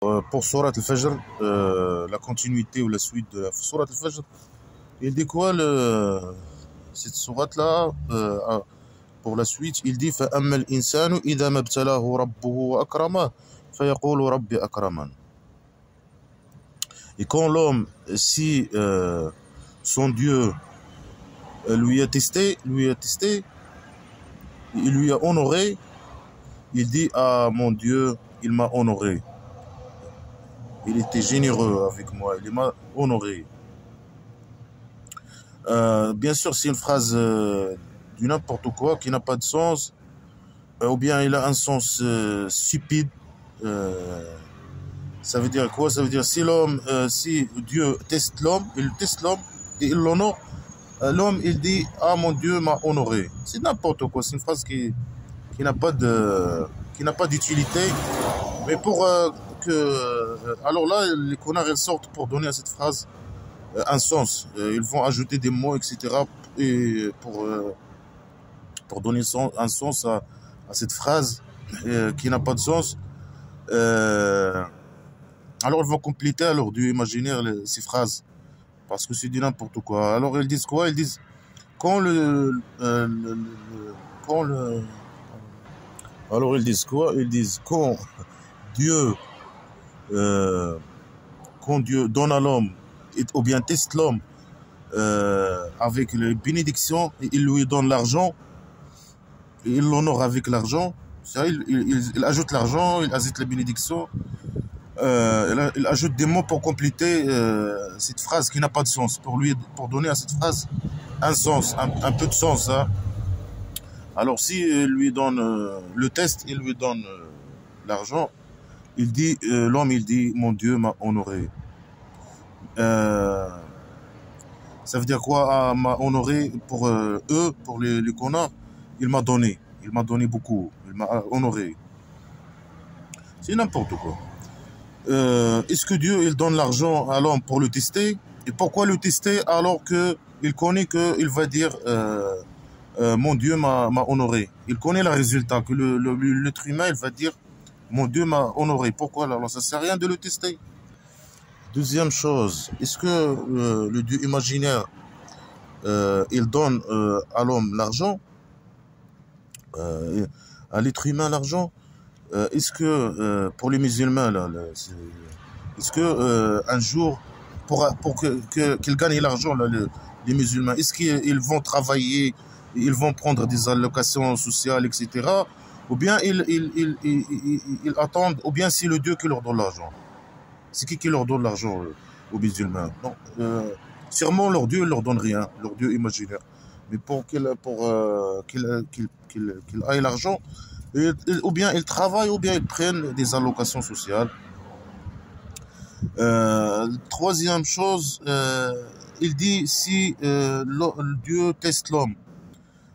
Pour Surat al-Fajr, la continuité ou la suite de la Surat al-Fajr, il dit quoi cette sourate-là pour la suite, il dit فَأَمَّا الْإِنسَانُ إِذَا مَا ابْتَلَاهُ رَبُّهُ وَأَكْرَمَهُ فَيَقُولُ رَبِّ أَكْرَمَنِ. Et quand l'homme, si son Dieu lui a testé, il lui a honoré, il dit ah mon Dieu, il m'a honoré. Il était généreux avec moi, il m'a honoré. Bien sûr, c'est une phrase du n'importe quoi qui n'a pas de sens, ou bien il a un sens stupide. Ça veut dire quoi? Ça veut dire si l'homme, si Dieu teste l'homme, il teste l'homme et il l'honore, l'homme il dit ah mon Dieu m'a honoré. C'est n'importe quoi, c'est une phrase qui n'a pas d'utilité. Mais pour alors là, les connards ils sortent pour donner à cette phrase un sens. Ils vont ajouter des mots, etc. Et pour donner un sens à cette phrase qui n'a pas de sens. Alors ils vont compléter alors du imaginaire ces phrases parce que c'est du n'importe quoi. Alors ils disent quoi? Ils disent quand alors ils disent quoi? Ils disent Dieu quand Dieu donne à l'homme ou bien teste l'homme avec les bénédictions, et il lui donne l'argent et il l'honore avec l'argent. Il ajoute l'argent, il ajoute les bénédictions, il ajoute des mots pour compléter cette phrase qui n'a pas de sens, pour donner à cette phrase un sens, un peu de sens. Hein. Alors si il lui donne le test, il lui donne l'argent, il dit l'homme il dit mon Dieu m'a honoré. Ça veut dire quoi? M'a honoré pour eux, pour les connards. Il m'a donné beaucoup. Il m'a honoré. C'est n'importe quoi. Est-ce que Dieu il donne l'argent à l'homme pour le tester? Et pourquoi le tester alors que il connaît qu'il va dire mon Dieu m'a honoré? Il connaît le résultat que l'être humain il va dire mon Dieu m'a honoré. Pourquoi alors ça sert à rien de le tester? Deuxième chose, est-ce que le Dieu imaginaire, il donne à l'homme l'argent, à l'être humain l'argent? Est-ce que pour les musulmans, est-ce que un jour, pour qu'ils gagnent l'argent, les musulmans, est-ce qu'ils vont travailler, ils vont prendre des allocations sociales, etc. Ou bien ils attendent, ou bien c'est le Dieu qui leur donne l'argent? C'est qui leur donne l'argent aux musulmans? Non, sûrement leur Dieu ne leur donne rien, leur Dieu imaginaire. Mais pour qu'il aille l'argent, ou bien ils travaillent, ou bien ils prennent des allocations sociales. Troisième chose, il dit si Dieu teste l'homme,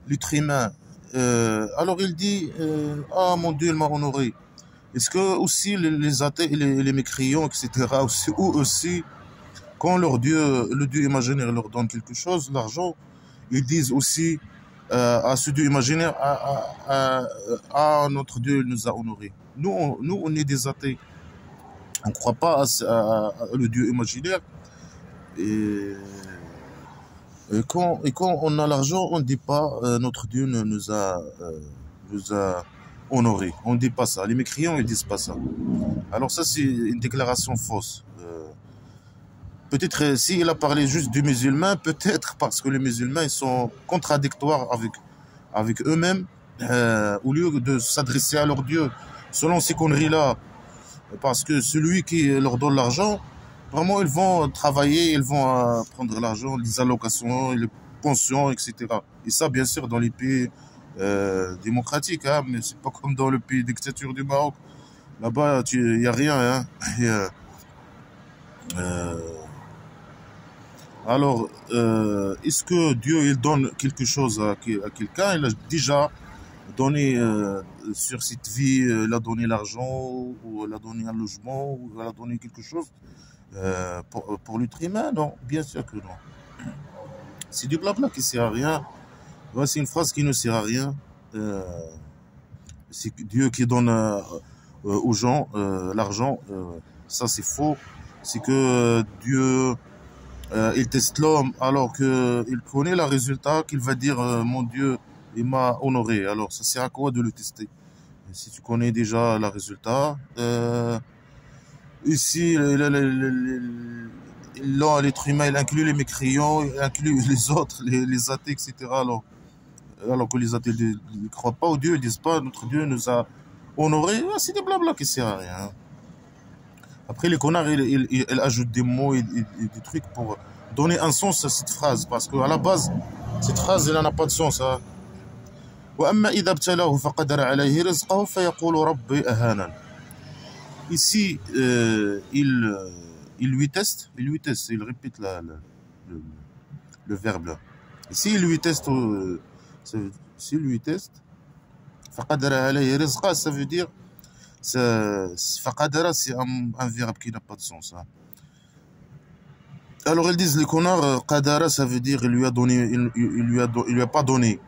l'être humain, alors il dit ah mon Dieu il m'a honoré. Est-ce que aussi les athées, les mécréants, etc., ou aussi, quand le Dieu imaginaire leur donne quelque chose, l'argent, ils disent aussi à ce Dieu imaginaire, notre Dieu nous a honorés. Nous, on est des athées. On ne croit pas à le Dieu imaginaire. Et quand on a l'argent, on ne dit pas notre Dieu nous a honorés. On ne dit pas ça. Les mécréants, ils ne disent pas ça. Alors ça, c'est une déclaration fausse. Peut-être s'il a parlé juste du musulman, peut-être parce que les musulmans ils sont contradictoires avec eux-mêmes, au lieu de s'adresser à leur Dieu selon ces conneries-là. Parce que celui qui leur donne l'argent, vraiment ils vont travailler, ils vont prendre l'argent, les allocations, les pensions, etc. Et ça, bien sûr, dans les pays démocratiques, hein, mais c'est pas comme dans le pays dictature du Maroc. Là-bas, il n'y a rien. Hein. Alors, est-ce que Dieu il donne quelque chose à quelqu'un? Il a déjà donné sur cette vie, il a donné l'argent, ou il a donné un logement, ou il a donné quelque chose pour l'être humain? Non, bien sûr que non. C'est du blabla qui ne sert à rien. C'est une phrase qui ne sert à rien. C'est Dieu qui donne aux gens l'argent Ça, c'est faux. C'est que Dieu, il teste l'homme alors qu'il connaît le résultat, qu'il va dire mon Dieu, il m'a honoré. Alors, ça sert à quoi de le tester? Si tu connais déjà le résultat, ici, l'être humain, il inclut les mécréants, il inclut les autres, les athées, etc. Alors que les athées ne croient pas au Dieu, ils disent pas notre Dieu nous a honorés. Ah, c'est des blabla qui servent à rien. Après, les connards, ils ajoutent des mots et des trucs pour donner un sens à cette phrase. Parce qu'à la base, cette phrase, elle n'a pas de sens. Hein. Ici, il lui teste, il répète le verbe là. Ici, il lui teste, s'il lui teste, ça veut dire, faqadara, c'est un verbe qui n'a pas de sens. Hein. Alors ils disent les connards, qadara, ça veut dire il lui a donné, il lui a pas donné,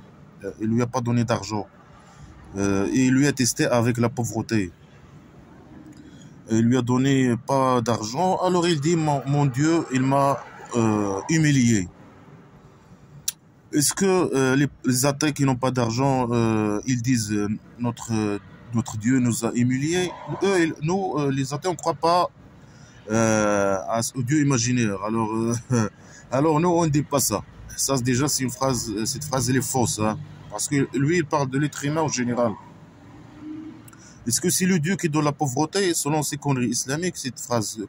il lui a pas donné d'argent. Et il lui a testé avec la pauvreté. Il lui a donné pas d'argent. Alors il dit mon Dieu, il m'a humilié. Est-ce que les athées qui n'ont pas d'argent, ils disent notre Dieu nous a humiliés? Eux, nous, les athées, on ne croit pas au Dieu imaginaire. Alors nous, on ne dit pas ça. Ça, déjà, c'est une phrase, cette phrase, elle est fausse. Hein, parce que lui, il parle de l'être humain en général. Est-ce que c'est le Dieu qui donne la pauvreté? Selon ces conneries islamiques, cette phrase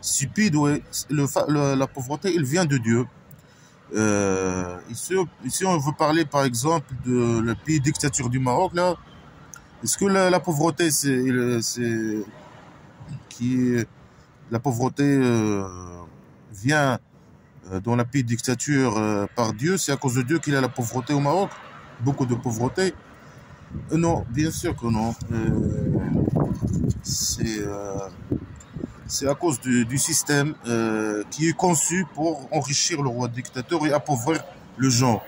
stupide, ouais, la pauvreté, elle vient de Dieu. Ici, on veut parler, par exemple, de la pays dictature du Maroc, là. Est-ce que la pauvreté, la pauvreté vient dans la pays dictature par Dieu? C'est à cause de Dieu qu'il y a la pauvreté au Maroc? Beaucoup de pauvreté? Non, bien sûr que non. C'est à cause du système qui est conçu pour enrichir le roi dictateur et appauvrir le gens.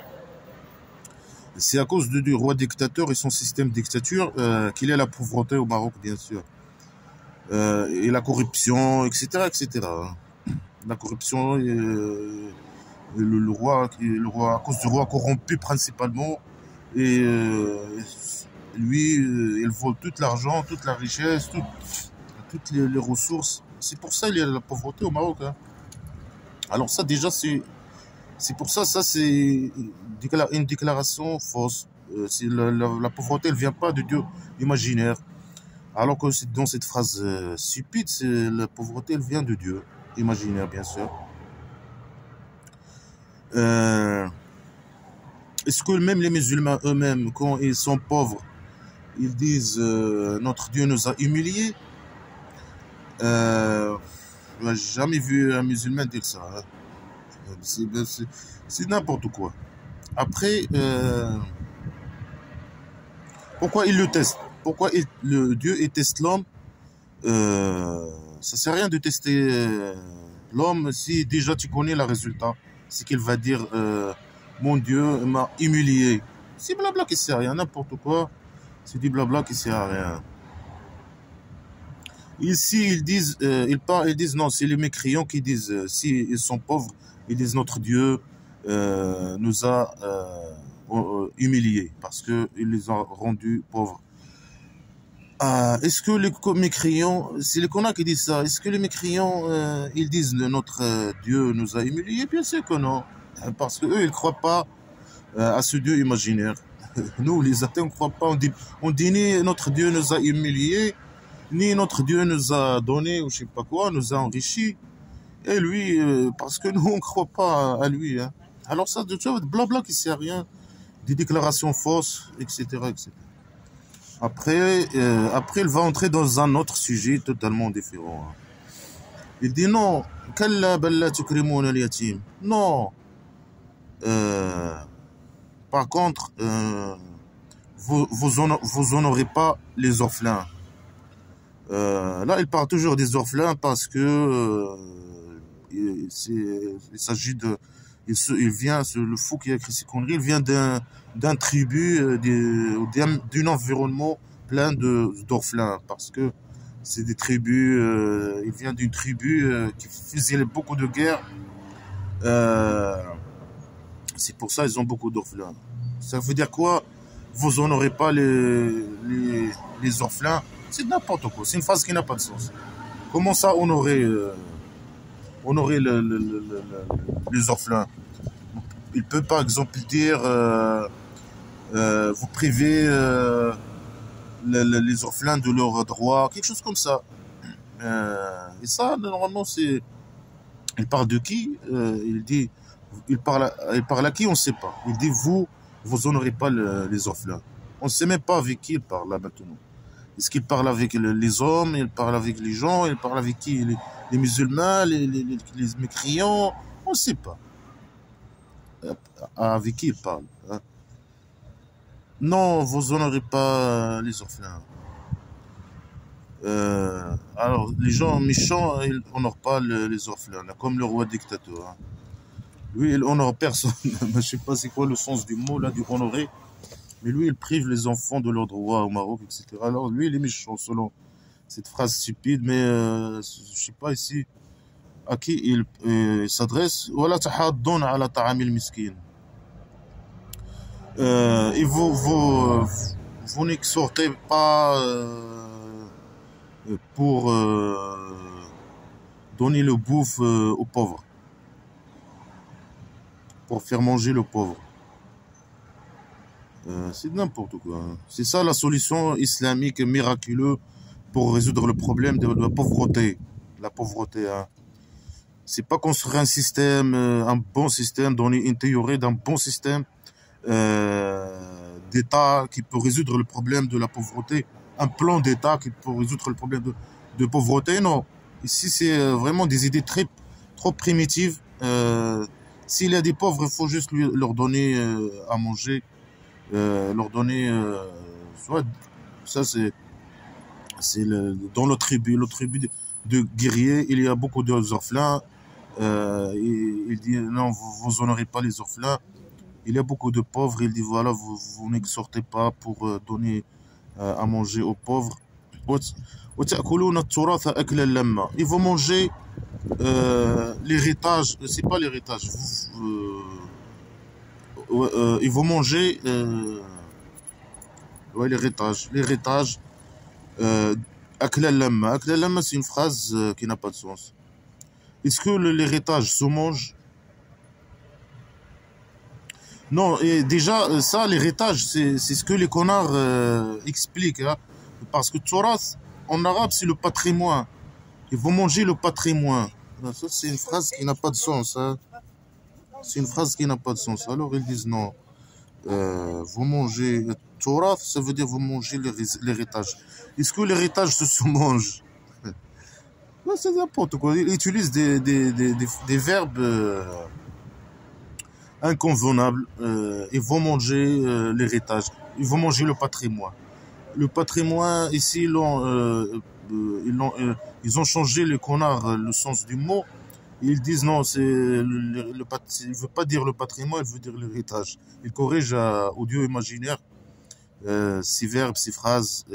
C'est à cause du roi dictateur et son système de dictature qu'il y a la pauvreté au Maroc, bien sûr. Et la corruption, etc., etc. La corruption, le roi, à cause du roi corrompu principalement, et lui, il vole tout l'argent, toute la richesse, toutes les ressources. C'est pour ça qu'il y a la pauvreté au Maroc. Hein. Alors ça, déjà, c'est pour ça, c'est une déclaration fausse. La pauvreté, elle vient pas de Dieu imaginaire. Alors que dans cette phrase stupide, la pauvreté, elle vient de Dieu imaginaire, bien sûr. Est-ce que même les musulmans eux-mêmes, quand ils sont pauvres, ils disent notre Dieu nous a humiliés? Je n'ai jamais vu un musulman dire ça. Hein. C'est n'importe quoi. Après, pourquoi il le teste? Pourquoi le Dieu il teste l'homme? Ça sert à rien de tester l'homme si déjà tu connais le résultat. C'est qu'il va dire mon Dieu m'a humilié. C'est blabla qui sert à rien, n'importe quoi. C'est du blabla qui sert à rien. Ici, ils disent non, c'est les mécréants qui disent, si ils sont pauvres, ils disent notre Dieu nous a humiliés parce qu'il les a rendus pauvres. Est-ce que les mécréants, c'est les connards qui disent ça, est-ce que les mécréants, ils disent notre Dieu nous a humiliés? Bien sûr que non, parce que eux, ils ne croient pas à ce Dieu imaginaire. Nous, les athées, on ne croit pas, on dit ni notre Dieu nous a humiliés, ni notre Dieu nous a donné, ou je sais pas quoi, nous a enrichis. Et lui, parce que nous, on ne croit pas à lui. Hein. Alors ça, tu vois, blabla qui ne sert à rien, des déclarations fausses, etc., etc. Après, il va entrer dans un autre sujet totalement différent. Hein. Il dit non, non. Par contre, vous honorez pas les orphelins. Là, il parle toujours des orphelins parce que il s'agit de, il vient, le fou qui a écrit ces conneries, il vient d'un tribu, d'un environnement plein d'orphelins, parce que C'est des tribus, il vient d'une tribu qui faisait beaucoup de guerres. C'est pour ça qu'ils ont beaucoup d'orphelins. Ça veut dire quoi? Vous honorez pas les orphelins? C'est n'importe quoi. C'est une phrase qui n'a pas de sens. Comment ça honorer, honorer les orphelins? Il peut par exemple dire vous privez les orphelins de leurs droits, quelque chose comme ça. Et ça, normalement, c'est... Il parle de qui? Il dit... il parle à qui? On ne sait pas. Il dit vous honorez pas les orphelins. On ne sait même pas avec qui il parle là maintenant. Est-ce qu'il parle avec les hommes? Il parle avec les gens? Il parle avec qui? Les musulmans? Les mécréants? On ne sait pas. Avec qui il parle, hein? Non, vous honorez pas les orphelins. Alors, les gens méchants, ils n'honorent pas les orphelins, là, comme le roi dictateur, hein. Lui, il honore personne. Je sais pas c'est quoi le sens du mot, là, du honorer. Mais lui, il prive les enfants de leurs droits au Maroc, etc. Alors, lui, il est méchant, selon cette phrase stupide. Mais, je sais pas ici à qui il s'adresse. Voilà, tahaddun ala ta'amil miskin. Et vous n'exhortez pas pour donner le bouffe aux pauvres, pour faire manger le pauvre. C'est n'importe quoi, hein. C'est ça la solution islamique miraculeuse pour résoudre le problème de la pauvreté. La pauvreté, hein. C'est pas construire un système, un bon système, donner une théorie d'un bon système d'État qui peut résoudre le problème de la pauvreté. Un plan d'État qui peut résoudre le problème de pauvreté, non. Ici, c'est vraiment des idées trop primitives. S'il y a des pauvres, il faut juste leur donner à manger, leur donner... soit, ça, c'est dans notre tribu de guerriers, il y a beaucoup d'orphelins. Il dit, non, vous honorez pas les orphelins. Il y a beaucoup de pauvres, il dit, voilà, vous n'exhortez pas pour donner à manger aux pauvres. Ils vont manger l'héritage, c'est pas l'héritage, ils vont manger ouais, l'héritage. Akla lamma. Akla lamma, c'est une phrase qui n'a pas de sens. Est-ce que l'héritage se mange? Non, et déjà, ça, l'héritage, c'est ce que les connards expliquent, hein. Parce que Tsoras, en arabe, c'est le patrimoine. Ils vont manger le patrimoine. Ça, c'est une phrase qui n'a pas de sens, hein. C'est une phrase qui n'a pas de sens. Alors, ils disent non. Vous mangez Tsoras, ça veut dire vous mangez l'héritage. Est-ce que l'héritage se mange? C'est n'importe quoi. Ils utilisent des verbes... inconvenable. Ils vont manger l'héritage, ils vont manger le patrimoine. Le patrimoine, ici, ils ont changé, les connards, le sens du mot. Ils disent non, il ne veut pas dire le patrimoine, il veut dire l'héritage. Ils corrigent au dieu imaginaire ces verbes, ces phrases,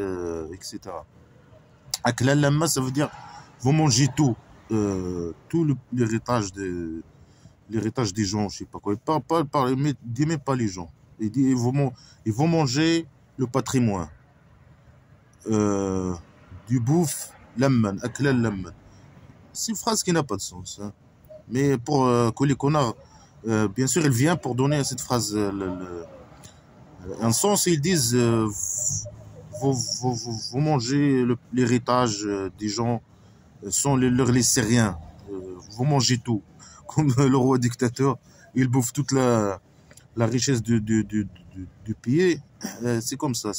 etc. Akla lamma, ça veut dire vous mangez tout, tout l'héritage l'héritage des gens, je sais pas quoi. Il parle, mais pas les gens. Il dit ils vont manger le patrimoine. Du bouffe, lamman, akla lamman. C'est une phrase qui n'a pas de sens, hein. Mais pour que les connards, bien sûr, il vient pour donner à cette phrase un sens. Ils disent vous mangez l'héritage des gens sans leur laisser rien. Vous mangez tout. Comme le roi dictateur, il bouffe toute la richesse du pays. C'est comme ça.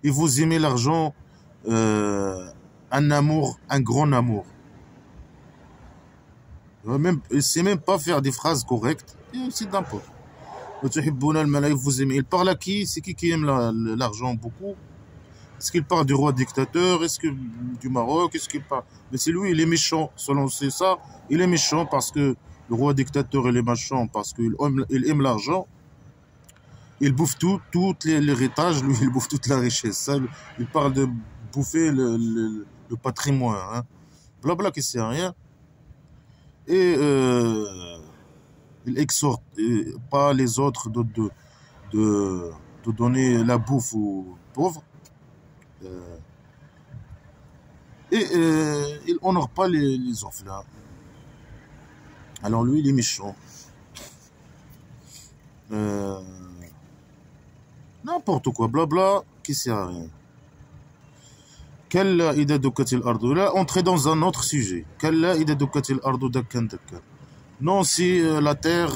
Et vous aimez l'argent, un amour, un grand amour. C'est même pas faire des phrases correctes. C'est n'importe. Vous aimez. Il parle à qui? C'est qui aime l'argent beaucoup? Est-ce qu'il parle du roi dictateur? Est-ce que du Maroc? Est-ce qu'il parle? Mais c'est lui, il est méchant. Selon c'est ça, il est méchant parce que le roi dictateur, il est méchant parce qu'il aime l'argent. il bouffe tout l'héritage, lui, il bouffe toute la richesse. Ça, il parle de bouffer le patrimoine. Hein. Blabla qui sert à rien. Et il exhorte pas les autres de donner la bouffe aux pauvres. Et il honore pas les orphelins. Alors lui, il est méchant. N'importe quoi, blabla, qui sert à rien. Kalla ida dukatil ardu. Là, entrer dans un autre sujet. Kalla ida dukatil ardu dakkan dakkan. Non, si la terre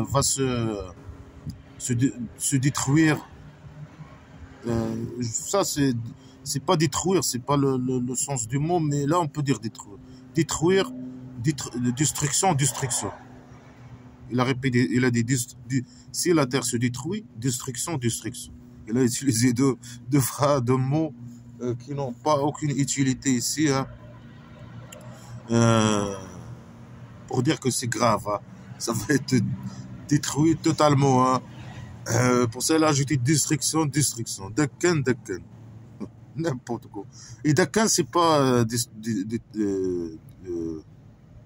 va se détruire, ça c'est pas détruire, c'est pas le sens du mot, mais là on peut dire détruire. Détruire, destruction, destruction. Il a répété, il a dit si la terre se détruit, destruction, destruction. Il a utilisé deux phrases, deux mots qui n'ont pas aucune utilité ici. Hein. Pour dire que c'est grave, hein. Ça va être détruit totalement. Hein. Pour cela, ajouter destruction, destruction. Dakkan, dakkan. N'importe quoi. Et dakkan, c'est pas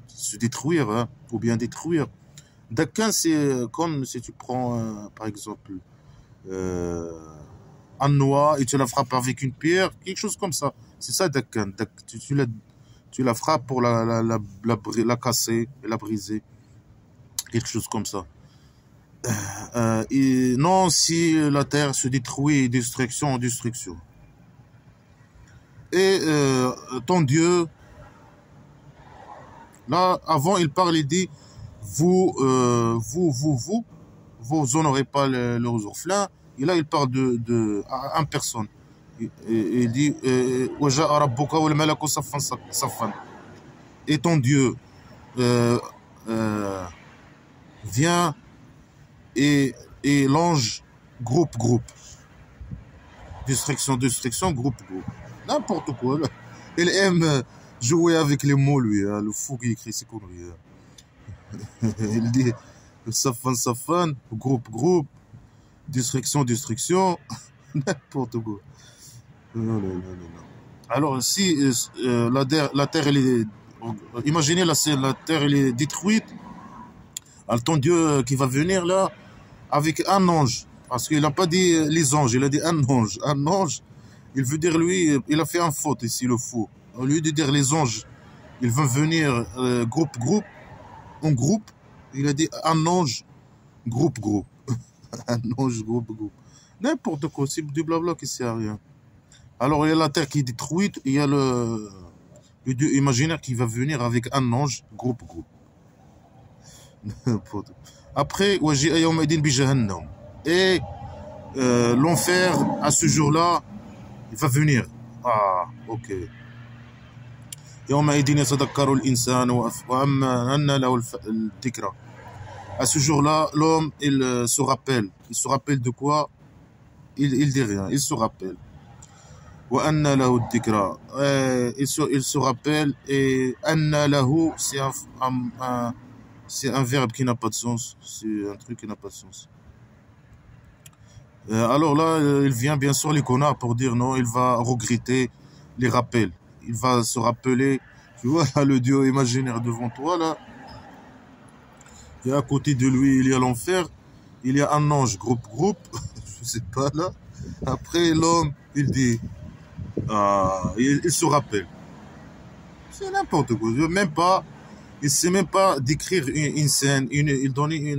se détruire, hein, ou bien détruire. Dakkan, c'est comme si tu prends, par exemple, un noix et tu la frappes avec une pierre, quelque chose comme ça. C'est ça, dakkan. Tu la frappes pour la casser et la briser. Quelque chose comme ça. Et non, si la terre se détruit, destruction, destruction. Et ton Dieu, là, avant, il parle, il dit, vous honorez pas les orphelins. Et là, il parle à une personne. Il dit, et ton Dieu vient et l'ange groupe. Destruction, groupe. N'importe quoi. Là. Il aime jouer avec les mots, lui. Hein, le fou qui écrit ses conneries. Hein. Il dit safan, groupe. Destruction. N'importe quoi. Non. Alors, si la terre, elle est... Imaginez, la terre, elle est détruite. Alors, ton Dieu qui va venir là, avec un ange. Parce qu'il n'a pas dit les anges, il a dit un ange. Un ange, il veut dire lui, il a fait un faute ici, le fou. Au lieu de dire les anges, ils vont venir en groupe. Il a dit un ange, groupe. Un ange, groupe. N'importe quoi, c'est du blabla qui sert à rien. Alors il y a la terre qui est détruite, il y a le Dieu imaginaire qui va venir avec un ange, groupe. Après, et l'enfer, à ce jour-là, il va venir. Ah, ok. À ce jour-là, l'homme, il se rappelle. Il se rappelle de quoi? Il dit rien, il se rappelle. Il se rappelle, et c'est un verbe qui n'a pas de sens. C'est un truc qui n'a pas de sens. Alors là, il vient bien sûr les connards pour dire non, il va regretter les rappels. Il va se rappeler, tu vois, là, le Dieu imaginaire devant toi, là. Et à côté de lui, il y a l'enfer. Il y a un ange, groupe. Je sais pas, là. Après, l'homme, il dit, il se rappelle. C'est n'importe quoi. Même pas, il sait même pas décrire une scène, il donnait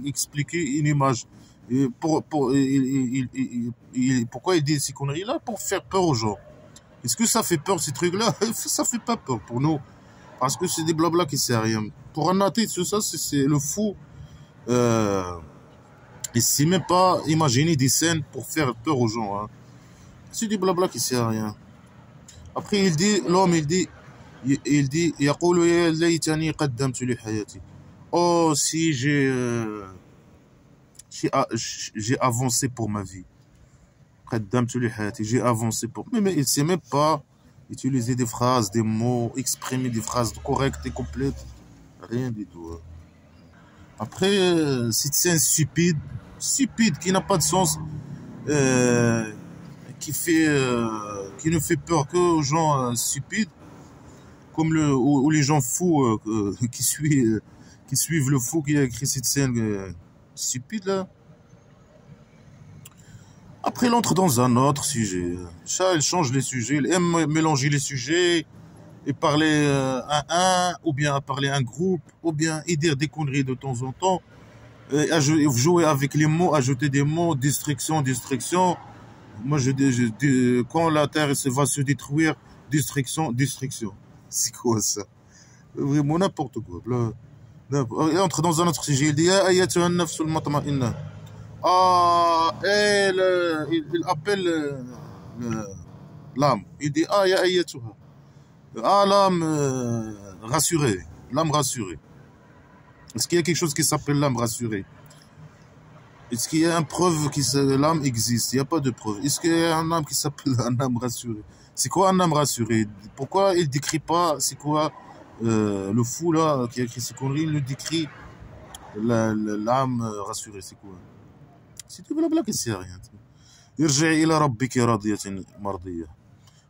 expliquer une image. Et pourquoi il dit ces conneries-là? Pour faire peur aux gens. Est-ce que ça fait peur, ces trucs-là? Ça fait pas peur pour nous. Parce que c'est des blabla qui servent à rien. Pour un athée, tout ça, c'est le fou. Il sait même pas imaginer des scènes pour faire peur aux gens. Hein. C'est des blabla qui servent à rien. Après, l'homme, il dit, يقول يا ليتني قدمت لحياتي. Oh, si j'ai avancé pour ma vie. J'ai avancé pour... Mais il ne sait même pas utiliser des phrases, des mots, exprimer des phrases correctes et complètes. Rien du tout. Après, si c'est un stupide, stupide, qui n'a pas de sens, qui ne fait peur que aux gens stupides, comme ou les gens fous qui suivent le fou qui a écrit cette scène stupide là. Après, il entre dans un autre sujet. Ça, il change les sujets, il aime mélanger les sujets et parler à un, ou bien à parler à un groupe, ou bien et dire des conneries de temps en temps, jouer avec les mots, ajouter des mots, destruction, destruction. Moi, quand la Terre va se détruire, destruction, destruction. C'est quoi ça? Vraiment n'importe quoi. Il entre dans un autre sujet, il dit « Ayatuha an-nafsul mutma'inna ». Ah, il appelle l'âme. Il dit « Ah, ya ayatuha ». Ah, l'âme rassurée. L'âme rassurée. Est-ce qu'il y a quelque chose qui s'appelle l'âme rassurée? Est-ce qu'il y a une preuve que l'âme existe? Il n'y a pas de preuve. Est-ce qu'il y a un âme qui s'appelle un âme rassurée? C'est quoi un âme rassurée? Pourquoi il ne décrit pas, c'est quoi le fou là qui a écrit ces conneries, il le décrit l'âme rassurée, c'est quoi? C'est du blabla qui sert à rien. Irji'i ila rabbiki radiyatin mardiyah.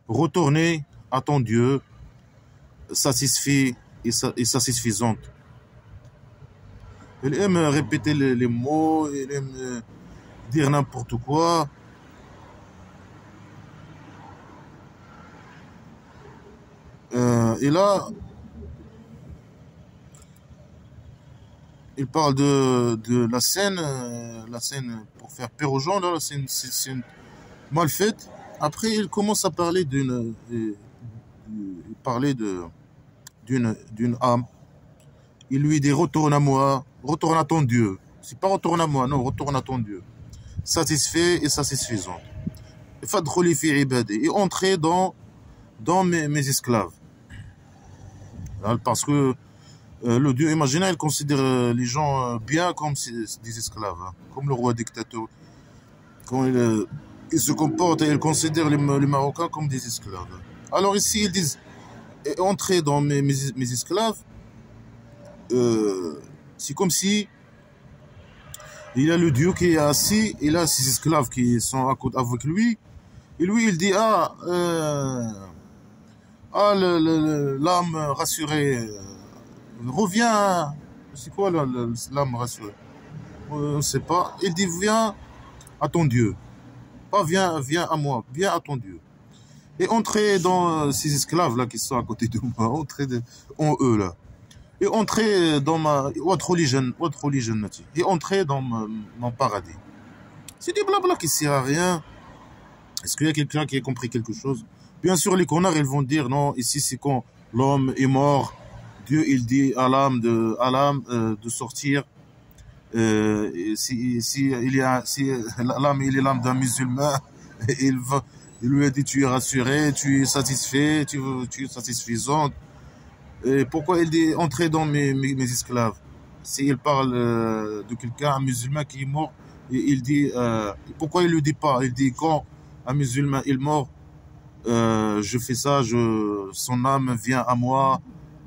Retournez à ton Dieu satisfait et satisfaisante. Il aime répéter les mots, il aime dire n'importe quoi. Et là, il parle de la scène pour faire peur aux gens, là, c'est une mal faite. Après, il commence à parler d'une âme. Il lui dit retourne à moi, retourne à ton Dieu. C'est pas retourne à moi, non, retourne à ton Dieu. Satisfait et satisfaisant. Fadkhuli fi ibadi. Et entrer dans mes esclaves. Parce que le Dieu imaginaire, il considère les gens bien comme des esclaves, hein, comme le roi dictateur. Quand il se comporte et il considère les Marocains comme des esclaves. Alors ici, ils disent entrer dans mes esclaves, c'est comme si il y a le Dieu qui est assis, et là, ses esclaves qui sont à côté avec lui, et lui, il dit l'âme rassurée. Reviens, c'est quoi l'âme rassurée? On ne sait pas. Il dit viens à ton Dieu. Pas viens à moi, viens à ton Dieu. Et entrez dans ces esclaves là qui sont à côté de moi, entrez en eux là. Et entrez dans votre religion, et entrez dans mon paradis. C'est du blabla qui sert à rien. Est-ce qu'il y a quelqu'un qui a compris quelque chose? Bien sûr, les connards, ils vont dire non, ici c'est quand l'homme est mort. Dieu, il dit à l'âme de sortir. Si l'âme, il est l'âme d'un musulman, il lui a dit tu es rassuré, tu es satisfait, tu es satisfaisante. Et pourquoi il dit entrer dans mes esclaves? S'il parle de quelqu'un, un musulman qui est mort, et il dit pourquoi il ne le dit pas? Il dit quand un musulman est mort, je fais ça, son âme vient à moi.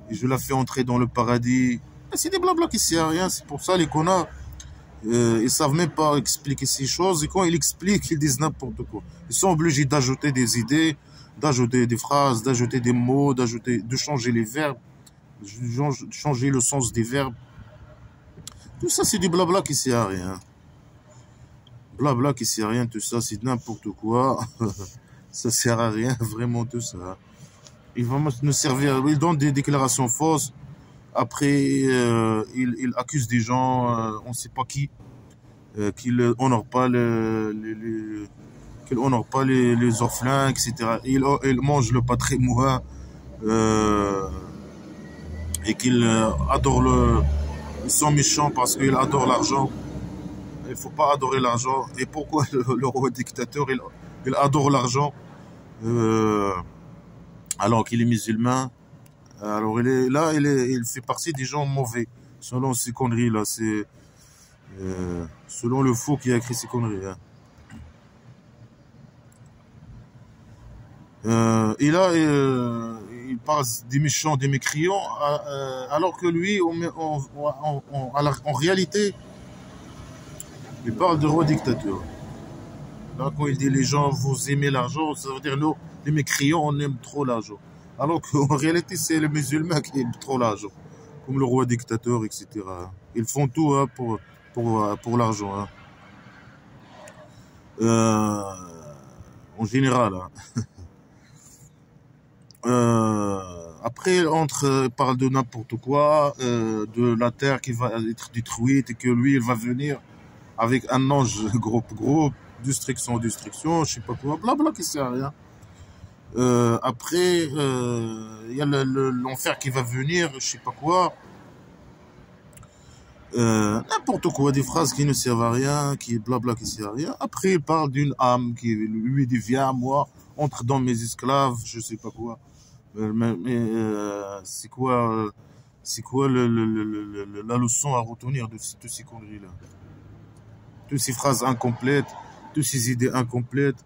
Et je la fais entrer dans le paradis. C'est des blabla qui servent à rien. C'est pour ça les connards, ils savent même pas expliquer ces choses. Et quand ils expliquent, ils disent n'importe quoi. Ils sont obligés d'ajouter des idées, d'ajouter des phrases, d'ajouter des mots, de changer les verbes, de changer le sens des verbes. Tout ça, c'est du blabla qui sert à rien. Blabla qui sert à rien, tout ça, c'est n'importe quoi. Ça sert à rien, vraiment, tout ça. Il va nous servir, il donne des déclarations fausses. Après, il accuse des gens, on ne sait pas qui, qu'il n'honore pas les orphelins, etc. Il mange le patrimoine et qu'il adore ils sont méchants parce qu'ils adorent l'argent. Il ne faut pas adorer l'argent. Et pourquoi le roi dictateur, il adore l'argent alors qu'il est musulman? Alors il fait partie des gens mauvais, selon ces conneries là. C'est selon le fou qui a écrit ces conneries. Hein. Et là, il parle des méchants, des mécréants, alors que lui, en réalité, Il parle de roi dictateur. Là, quand il dit les gens, vous aimez l'argent, ça veut dire nous, les mécréants, on aime trop l'argent. Alors qu'en réalité, c'est les musulmans qui aiment trop l'argent. Comme le roi dictateur, etc. Ils font tout hein, pour l'argent. Hein. En général. Hein. Après, il parle de n'importe quoi, de la terre qui va être détruite et que lui, il va venir avec un ange groupe, destruction, je sais pas quoi, blabla, qui sert à rien. Après, il y a l'enfer qui va venir, je sais pas quoi. N'importe quoi, des phrases qui ne servent à rien, qui blabla, qui servent à rien. Après, il parle d'une âme qui lui dit, viens, moi, entre dans mes esclaves, je sais pas quoi. C'est quoi la leçon à retenir de toutes ces conneries-là? Toutes ces phrases incomplètes, toutes ces idées incomplètes,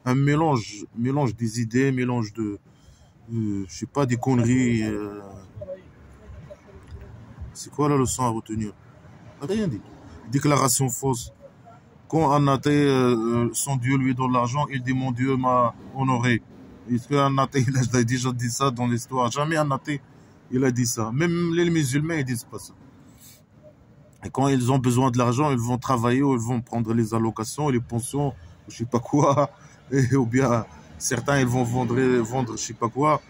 un mélange des idées, mélange de je sais pas, des conneries. C'est quoi la leçon à retenir? Rien dit. Déclaration fausse. Quand un athée, son Dieu lui donne l'argent, il dit mon Dieu m'a honoré. Est-ce qu'un athée, il a déjà dit ça dans l'histoire? Jamais un athée, il a dit ça. Même les musulmans, ils disent pas ça. Et quand ils ont besoin de l'argent, ils vont travailler ou ils vont prendre les allocations, les pensions, je sais pas quoi. Ou bien, certains, ils vont vendre je sais pas quoi,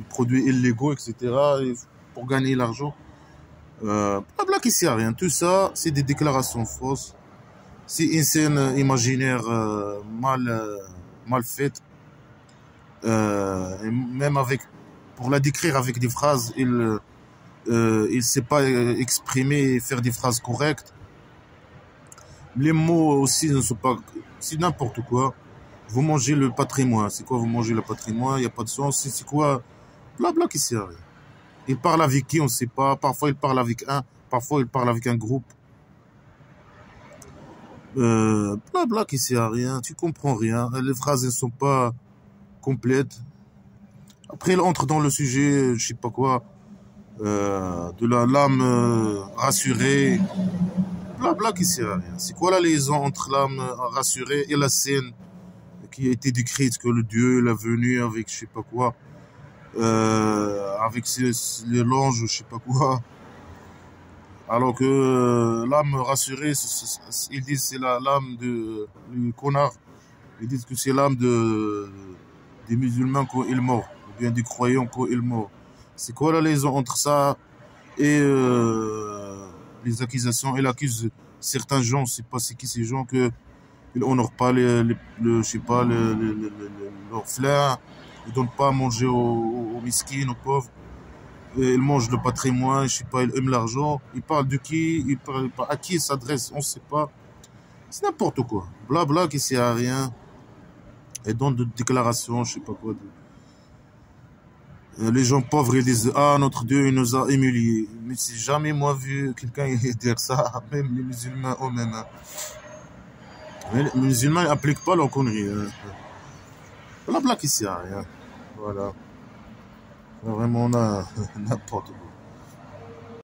produits illégaux, etc. Pour gagner l'argent. Blabla qui sert à rien. Tout ça, c'est des déclarations fausses. C'est une scène imaginaire mal faite. Et même pour la décrire avec des phrases, il sait pas exprimer et faire des phrases correctes. Les mots aussi ne sont pas, c'est n'importe quoi. Vous mangez le patrimoine. C'est quoi vous mangez le patrimoine? Il n'y a pas de sens. C'est quoi? Blabla qui sert à rien. Il parle avec qui, on ne sait pas. Parfois, il parle avec parfois, il parle avec un groupe. Blabla qui sert à rien. Tu comprends rien. Les phrases ne sont pas complètes. Après, il entre dans le sujet, je sais pas quoi, de l'âme rassurée. Blabla qui sert à rien. C'est quoi la liaison entre l'âme rassurée et la scène qui a été décrite que le Dieu est venu avec je sais pas quoi, avec l'ange, je sais pas quoi. Alors que l'âme rassurée, ils disent c'est l'âme du connard. Ils disent que c'est l'âme des musulmans quand ils meurent, ou bien des croyants quand ils meurent. C'est quoi la liaison entre ça et les accusations? Il accuse certains gens, je sais pas c'est qui ces gens, que ils honorent pas je sais pas, l'orphelin, ils donnent pas à manger aux miskines, aux pauvres. Ils mangent le patrimoine, je sais pas, ils aiment l'argent. Ils parlent de qui, à qui ils s'adressent, on sait pas. C'est n'importe quoi. Blabla qui sert à rien. Et donc de déclarations, je sais pas quoi. Les gens pauvres, ils disent, ah, notre Dieu, il nous a humiliés. Mais si jamais moi vu quelqu'un dire ça, même les musulmans eux-mêmes. Hein. Mais les musulmans n'appliquent pas leurs conneries. Hein. Blabla qui sert à rien. Voilà. Vraiment, on a n'importe quoi.